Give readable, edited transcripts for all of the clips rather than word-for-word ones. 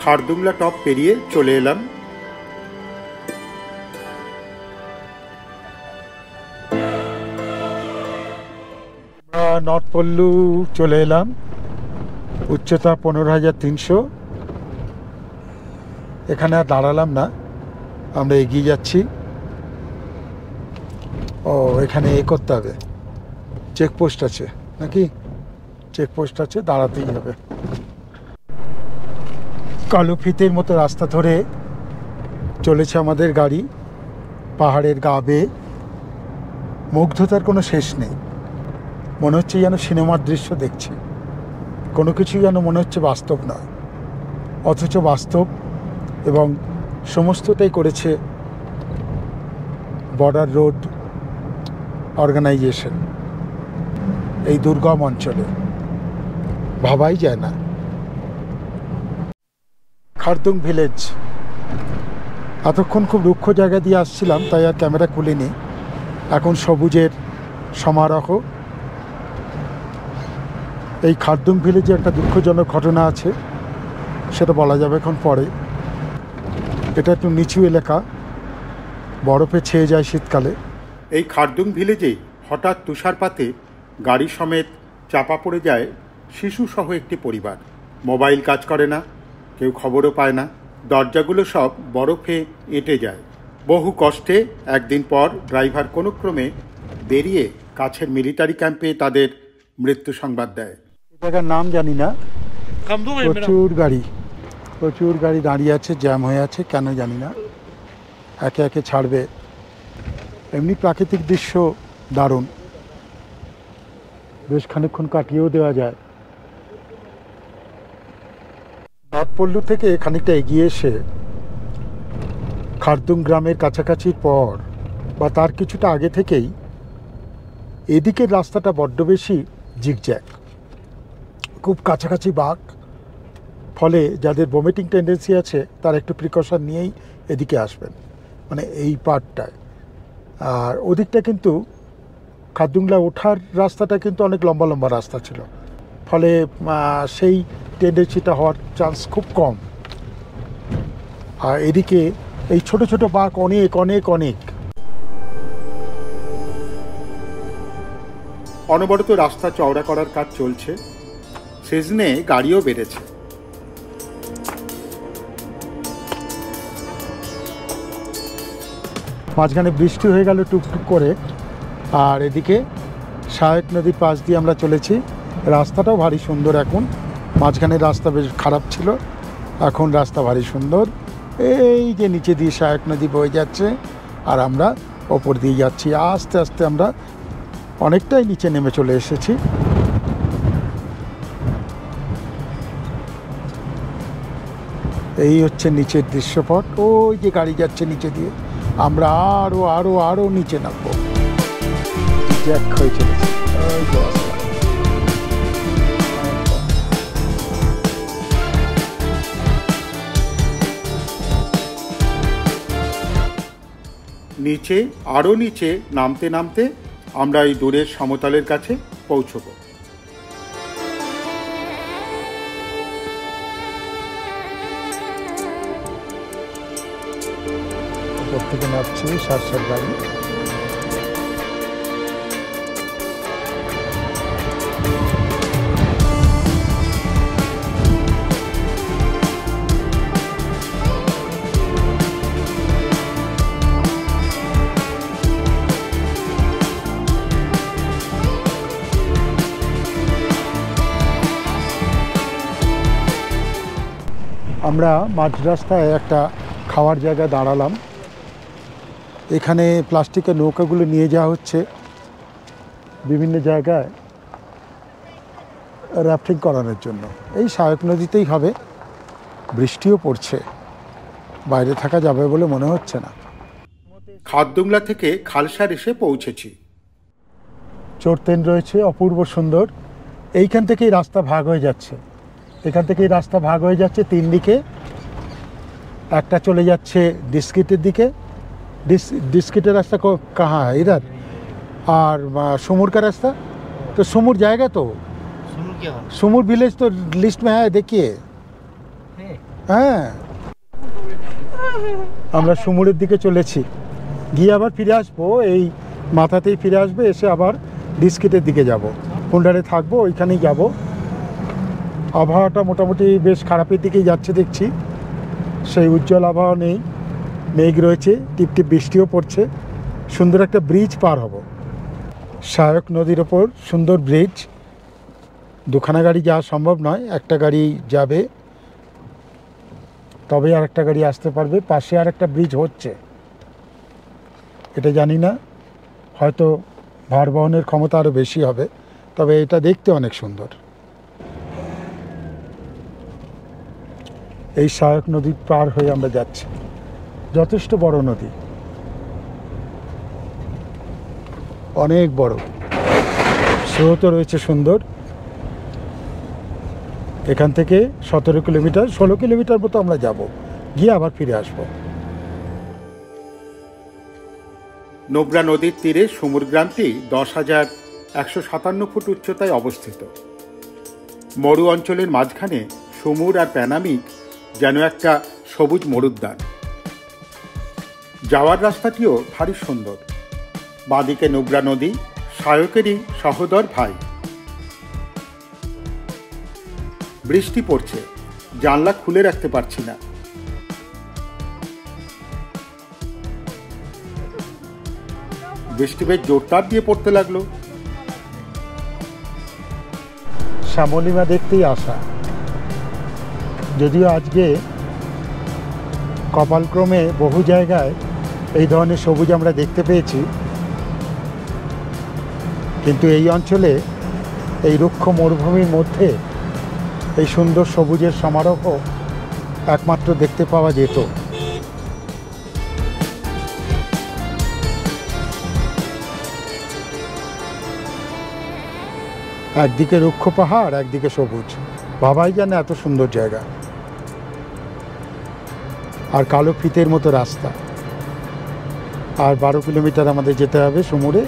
Khardungla top পেরিয়ে চলে এলাম নর্থ পল্লু চলে এলাম। উচ্চতা 15,300। এখানে আর দাঁড়ালাম না, আমরা এগিয়ে যাচ্ছি। ও এখানে করতে হবে, চেকপোস্ট আছে নাকি? চেকপোস্ট আছে, দাঁড়াতেই হবে। কালো ফিতের মতো রাস্তা ধরে চলেছে আমাদের গাড়ি, পাহাড়ের গা বেয়ে। মুগ্ধতার কোনো শেষ নেই, মনে হচ্ছে যেন সিনেমার দৃশ্য দেখছি। কোনো কিছু যেন মনে হচ্ছে বাস্তব নয়, অথচ বাস্তব। এবং সমস্তটাই করেছে বর্ডার রোড অর্গানাইজেশন এই দুর্গম অঞ্চলে, ভাবাই যায় না। খারদুং ভিলেজ, এতক্ষণ খুব রুক্ষ জায়গা দিয়ে আসছিলাম, তাই আর ক্যামেরা খুলিনি। এখন সবুজের সমারোহ। এই খারদুং ভিলেজে একটা দুঃখজনক ঘটনা আছে, সেটা বলা যাবে এখন পরে। এটা একটু নিচু এলাকা, বরফে ছেয়ে যায় শীতকালে। এই খারদুং ভিলেজে হঠাৎ তুষারপাতে গাড়ি সমেত চাপা পড়ে যায় শিশুসহ একটি পরিবার। মোবাইল কাজ করে না, কেউ খবরও পায় না, দরজাগুলো সব বরফে এঁটে যায়। বহু কষ্টে একদিন পর ড্রাইভার কোনো ক্রমে বেরিয়ে কাছের মিলিটারি ক্যাম্পে তাদের মৃত্যু সংবাদ দেয়। জায়গার নাম জানি না, প্রচুর গাড়ি দাঁড়িয়ে আছে, জ্যাম হয়ে আছে, কেন জানি না। একে একে ছাড়বে। এমনি প্রাকৃতিক দৃশ্য দারুণ, বেশ খানিকক্ষণ কাটিয়েও দেওয়া যায়। নর্থ পল্লু থেকে খানিকটা এগিয়ে এসে খারদুং গ্রামের কাছাকাছির পর বা তার কিছুটা আগে থেকেই এদিকের রাস্তাটা বড্ড বেশি জিগজ্যাগ, খুব কাছাকাছি বাঁক। ফলে যাদের ভমিটিং টেন্ডেন্সি আছে তারা একটু প্রিকশন নিয়েই এদিকে আসবেন, মানে এই পার্টটায়। আর ওদিকটা কিন্তু খারদুংলা ওঠার রাস্তাটা কিন্তু অনেক লম্বা লম্বা রাস্তা ছিল, ফলে সেই টেন্ডেন্সিটা হওয়ার চান্স খুব কম। আর এদিকে এই ছোট ছোট বাঁক অনেক অনেক অনেক। অনবরত রাস্তা চওড়া করার কাজ চলছে, সিজনে গাড়িও বেড়েছে। মাঝখানে বৃষ্টি হয়ে গেল টুকটুক করে। আর এদিকে সহায়ক নদীর পাশ দিয়ে আমরা চলেছি। রাস্তাটাও ভারী সুন্দর এখন, মাঝখানে রাস্তা বেশ খারাপ ছিল, এখন রাস্তা ভারী সুন্দর। এই যে নিচে দিয়ে সহায়ক নদী বয়ে যাচ্ছে আর আমরা ওপর দিয়ে যাচ্ছি। আস্তে আস্তে আমরা অনেকটাই নিচে নেমে চলে এসেছি। এই হচ্ছে নিচের দৃশ্যপট, ওই যে গাড়ি যাচ্ছে নিচে দিয়ে। আমরা আরো আরো আরো নিচে নামবো, জ্যাক হয়ে চলেছে। নিচে আরো নিচে নামতে নামতে আমরা এই দূরের সমতলের কাছে পৌঁছবো। উপর থেকে নামছি সার গাড়ি। আমরা মাঝ রাস্তায় একটা খাওয়ার জায়গায় দাঁড়ালাম। এখানে প্লাস্টিকের নৌকাগুলো নিয়ে যাওয়া হচ্ছে বিভিন্ন জায়গায় রাফটিং করানোর জন্য। এই সহায়ক নদীতেই হবে, বৃষ্টিও পড়ছে, বাইরে থাকা যাবে বলে মনে হচ্ছে না। খারদুংলা থেকে খালসার এসে পৌঁছেছি। চোরতেন রয়েছে অপূর্ব সুন্দর। এইখান থেকেই রাস্তা ভাগ হয়ে যাচ্ছে, এখান থেকেই রাস্তা ভাগ হয়ে যাচ্ছে তিন দিকে। একটা চলে যাচ্ছে ডিস্কিটের দিকে, ডিস্কিটের রাস্তা কাহা হয় ইধার, আর সমুর কা রাস্তা, তো সমুর জায়গা তো सुमूर विलेज तो लिस्ट में है, देखिए। হ্যাঁ, আমরা সুমুরের দিকে চলেছি, গিয়ে আবার ফিরে আসবো, এই মাথাতেই ফিরে আসবে, এসে আবার ডিস্কিটের দিকে যাব, কুন্ডারে থাকবো, ওইখানেই যাব। আবহাওয়াটা মোটামুটি বেশ খারাপের দিকেই যাচ্ছে দেখছি, সেই উজ্জ্বল আবহাওয়া নেই, মেঘ রয়েছে, টিপটিপ বৃষ্টিও পড়ছে। সুন্দর একটা ব্রিজ পার হব, সহায়ক নদীর ওপর সুন্দর ব্রিজ। দুখানা গাড়ি যাওয়া সম্ভব নয়, একটা গাড়ি যাবে, তবে আর একটা গাড়ি আসতে পারবে। পাশে আর একটা ব্রিজ হচ্ছে, এটা জানি না, হয়তো ভার বহনের ক্ষমতা আরও বেশি হবে, তবে এটা দেখতে অনেক সুন্দর। এই সহায়ক নদী পার হয়ে আমরা যাচ্ছি, যথেষ্ট বড় নদী, অনেক বড়, স্রোতও রয়েছে সুন্দর। এখান থেকে 17 কিলোমিটার 16 কিলোমিটার মতো আমরা যাব, গিয়ে আবার ফিরে আসব। নোবরা নদীর তীরে সুমুর গ্রামটি 10,157 ফুট উচ্চতায় অবস্থিত। মরু অঞ্চলের মাঝখানে সুমুর আর প্যানামিক যেন একটা সবুজ মরুদ্যান। যাওয়ার রাস্তাটিও ভারী সুন্দর। বাঁদিকে নোবরা নদী, সহায়কেরই সহোদর ভাই। বৃষ্টি পড়ছে, জানলা খুলে রাখতে পারছি না। বৃষ্টি বেশ জোরদার দিয়ে পড়তে লাগলো। শ্যামলিমা দেখতেই আসা, যদিও আজকে কপালক্রমে বহু জায়গায় এই ধরনের সবুজ আমরা দেখতে পেয়েছি, কিন্তু এই অঞ্চলে, এই রুক্ষ মরুভূমির মধ্যে এই সুন্দর সবুজের সমারোহ একমাত্র দেখতে পাওয়া যেত। একদিকে রুক্ষ পাহাড়, একদিকে সবুজ, ভাবাই জানে এত সুন্দর জায়গা। আর কালো ফিতের মতো রাস্তা। আর 12 কিলোমিটার আমাদের যেতে হবে সুমুরে।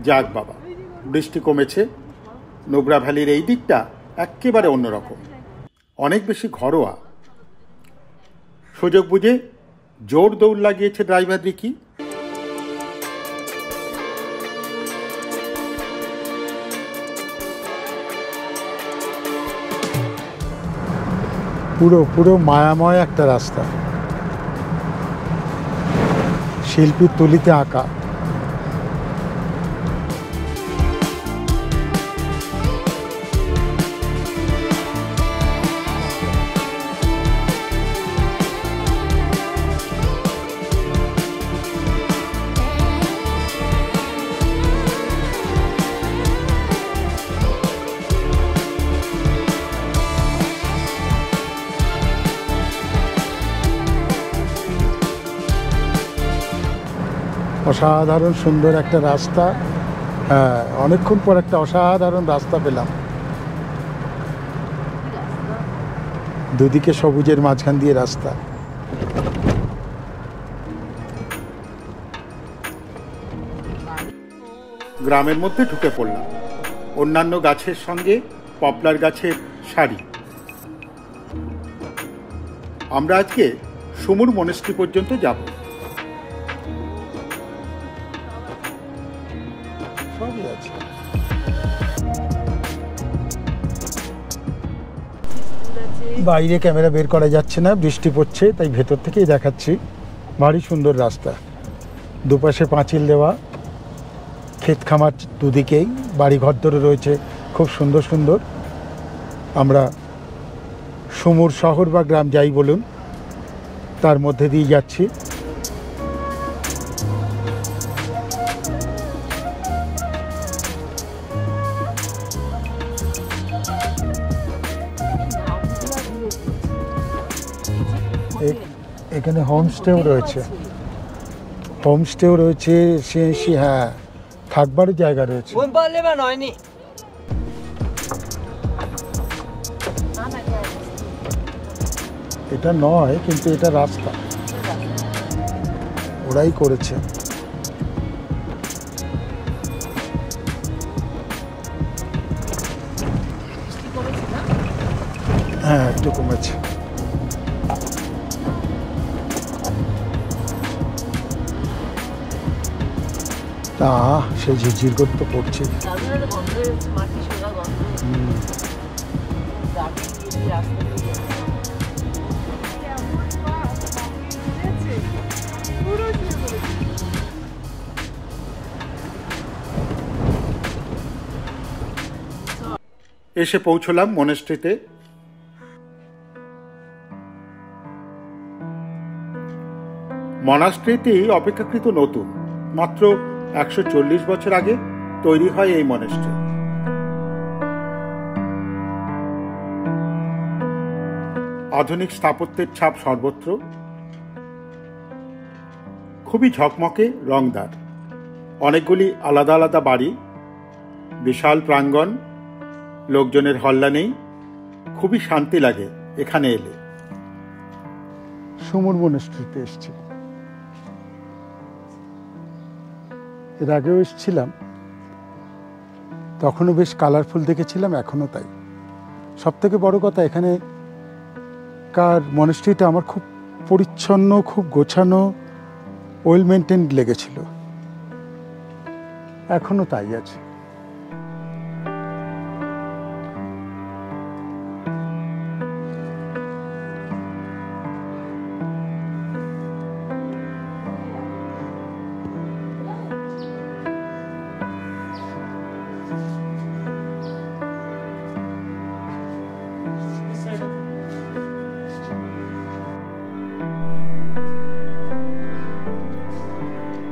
যাক বাবা, বৃষ্টি কমেছে। নোবরা ভ্যালির এই দিকটা একেবারে অন্যরকম, অনেক বেশি ঘরোয়া। সুযোগ বুঝে জোর দৌড় লাগিয়েছে ড্রাইভার রিকি। পুরো মায়াময় একটা রাস্তা, শিল্পীর তুলিতে আঁকা। অসাধারণ সুন্দর একটা রাস্তা। হ্যাঁ, অনেকক্ষণ পর একটা অসাধারণ রাস্তা পেলাম। দুদিকে সবুজের মাঝখান দিয়ে রাস্তা। গ্রামের মধ্যে ঢুকে পড়লাম। অন্যান্য গাছের সঙ্গে পপলার গাছের সারি। আমরা আজকে সুমুর মনেস্ট্রি পর্যন্ত যাব। বাইরে ক্যামেরা বের করা যাচ্ছে না, বৃষ্টি পড়ছে, তাই ভেতর থেকেই দেখাচ্ছি। ভারী সুন্দর রাস্তা, দুপাশে পাঁচিল দেওয়া, ক্ষেত খামার দুদিকেই, বাড়ি ঘরদরে রয়েছে খুব সুন্দর সুন্দর। আমরা সুমুর শহর বা গ্রাম যাই বলুন, তার মধ্যে দিয়ে যাচ্ছি। এখানে হোমস্টেও রয়েছে, হ্যাঁ, থাকবারও জায়গা রয়েছে। এটা নয়, কিন্তু এটা রাস্তা ওরাই করেছে। হ্যাঁ, একটু কমেছে। তা সে ঝিরঝির করে তো পড়ছে। এসে পৌঁছলাম মনেস্ট্রিতে। মনাস্ট্রিটি অপেক্ষাকৃত নতুন, মাত্র 140 বছর আগে তৈরি হয় এই মনেস্ট্রি। আধুনিক স্থাপত্যের ছাপ সর্বত্র, খুবই ঝকমকে, রংদার, অনেকগুলি আলাদা আলাদা বাড়ি, বিশাল প্রাঙ্গণ, লোকজনের হল্লা নেই, খুবই শান্তি লাগে এখানে এলে। সমর মনেস্ট্রিতে এসছি, এর আগেও এসেছিলাম, তখনও বেশ কালারফুল দেখেছিলাম, এখনো তাই। সব থেকে বড় কথা, এখানে কার মনেস্ট্রিটা আমার খুব পরিচ্ছন্ন, খুব গোছানো, ওয়েল মেনটেন্ড লেগেছিল, এখনো তাই আছে।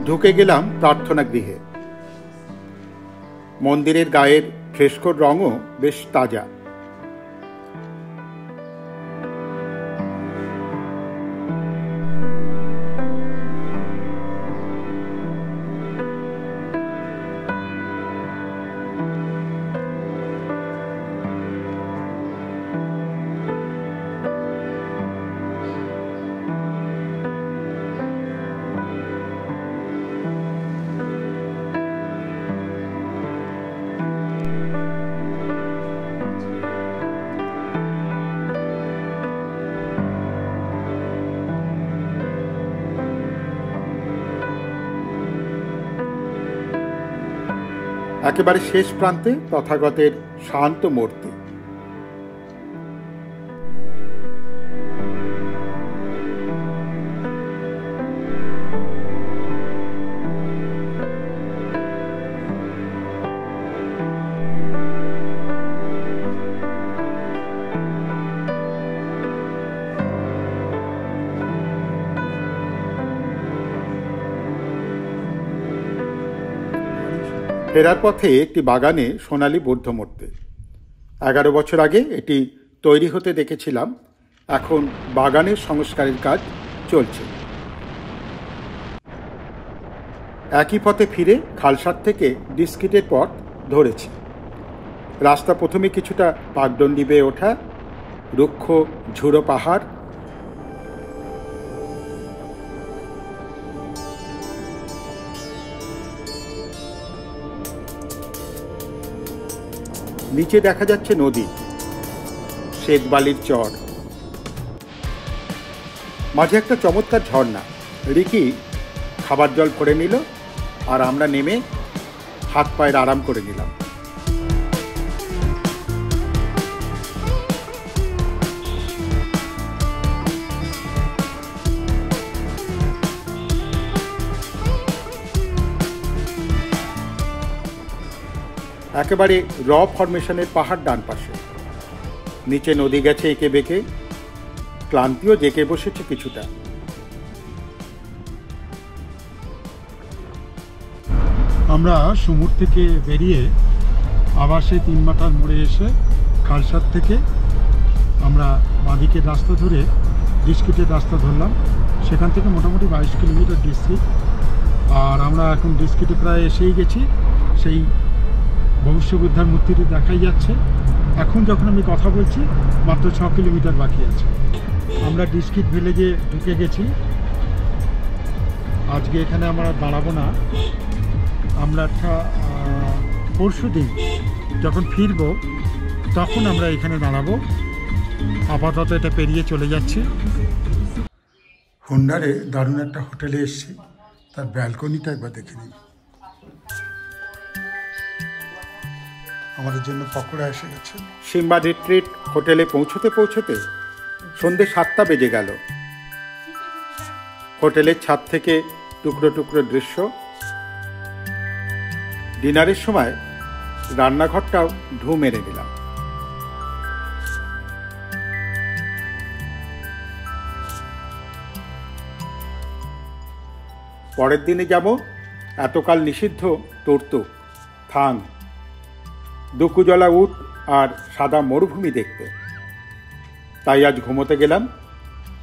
ঢুকে গেলাম প্রার্থনা গৃহে। মন্দিরের গায়ের ফ্রেস্কোর রঙও বেশ তাজা। একেবারে শেষ প্রান্তে তথাগতের শান্ত মূর্তি। ফেরার পথে একটি বাগানে সোনালী বৌদ্ধ মূর্তি। 11 বছর আগে এটি তৈরি হতে দেখেছিলাম, এখন বাগানের সংস্কারের কাজ চলছে। একই পথে ফিরে খালসার থেকে ডিস্কিটের পথ ধরেছি। রাস্তা প্রথমে কিছুটা পাকডন্ডি বেয়ে ওঠা, রুক্ষ ঝুড়ো পাহাড়, নিচে দেখা যাচ্ছে নদী, শ্বেত বালির চর, মাঝে একটা চমৎকার ঝর্ণা। রিকি খাবার জল করে নিল, আর আমরা নেমে হাত পায়ের আরাম করে নিলাম। একেবারে র ফরমেশনের পাহাড় ডান পাশে, নিচে নদী গেছে এঁকে বেঁকে, ক্লান্তিও জেঁকে বসেছে কিছুটা। আমরা সমুদ্র থেকে বেরিয়ে আবার সেই 3 মাথার মোড়ে এসে খালসার থেকে আমরা বাঁদিকের রাস্তা ধরে ডিস্ট্রিক্টের রাস্তা ধরলাম। সেখান থেকে মোটামুটি 22 কিলোমিটার ডিস্ট্রিক্ট, আর আমরা এখন ডিস্ট্রিক্টে প্রায় এসেই গেছি। সেই ভবিষ্য বুদ্ধার মূর্তিটি দেখাই যাচ্ছে। এখন যখন আমি কথা বলছি মাত্র 6 কিলোমিটার বাকি আছে। আমরা ডিস্ট্রিক্ট ভিলেজে ঢুকে গেছি। আজকে এখানে আমরা দাঁড়াবো না, আমরা পরশু দিন যখন ফিরব তখন আমরা এখানে দাঁড়াবো। আপাতত এটা পেরিয়ে চলে যাচ্ছি। হুন্ডারে দারুণ একটা হোটেলে এসেছি, তার ব্যালকনিটা একবার দেখে নিই। আমাদের জন্য পকোড়া এসে গেছে। সিম্বা রিট্রিট হোটেলে পৌঁছতে পৌঁছতে সন্ধ্যে 7টা বেজে গেল। হোটেলের ছাদ থেকে টুকরো টুকরো দৃশ্য। ডিনারের সময় রান্নাঘরটাও ঢু মেরে দিলাম। পরের দিনে যাব এতকাল নিষিদ্ধ তুর্তুক, থাং, দুকুজলা উট আর সাদা মরুভূমি দেখতে। তাই আজ ঘুমোতে গেলাম।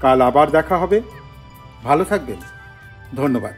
কাল আবার দেখা হবে। ভালো থাকবেন। ধন্যবাদ।